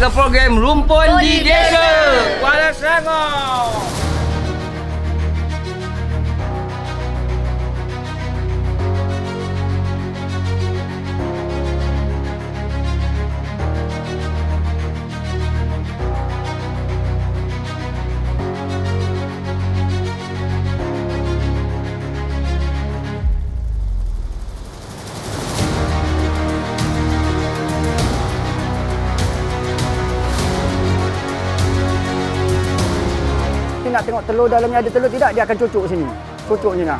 ke program Rumpun di Desa Kuala Selangor. Nak tengok telur dalamnya ada telur tidak, dia akan cucuk sini. Cucuk ni lah.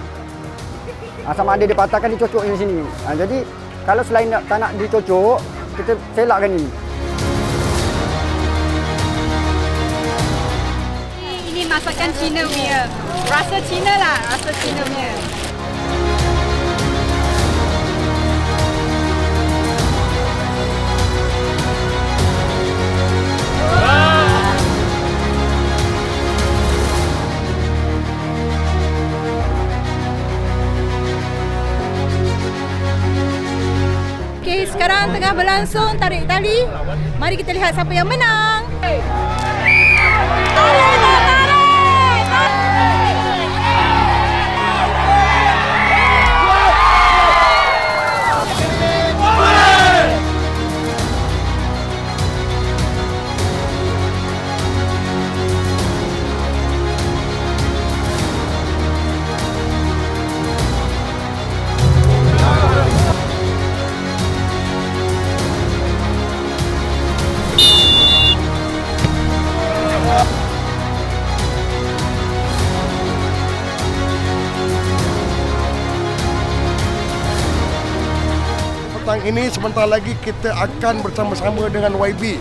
Sama ada dia patahkan, dia cucuk di sini. Jadi kalau selain tak nak dicucuk, kita selakkan ini. Ini masakan Cina punya. Rasa Cina lah, rasa Cina punya. Okey, sekarang tengah berlangsung tarik tali. Mari kita lihat siapa yang menang. Petang ini sebentar lagi kita akan bersama-sama dengan YB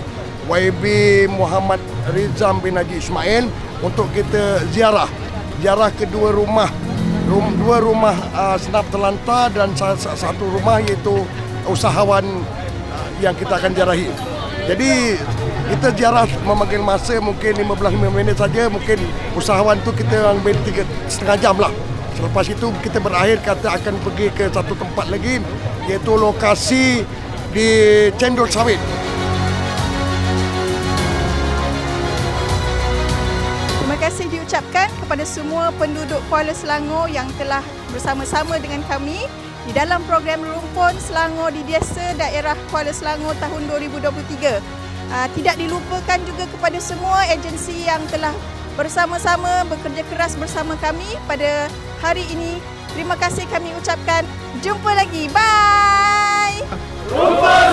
Muhammad Rizam bin Haji Ismail untuk kita ziarah kedua rumah senap terlantar dan satu rumah iaitu usahawan yang kita akan ziarahi. Jadi kita ziarah memanggil masa mungkin 15 minit saja, mungkin usahawan tu kita ambil 3,5 jam lah. Selepas itu kita berakhir kata akan pergi ke satu tempat lagi iaitu lokasi di Cendol Sawit. Terima kasih diucapkan kepada semua penduduk Kuala Selangor yang telah bersama-sama dengan kami di dalam program Rumpun Selangor di Desa Daerah Kuala Selangor tahun 2023. Tidak dilupakan juga kepada semua agensi yang telah bersama-sama bekerja keras bersama kami pada hari ini. Terima kasih kami ucapkan. Jumpa lagi. Bye. Rumpun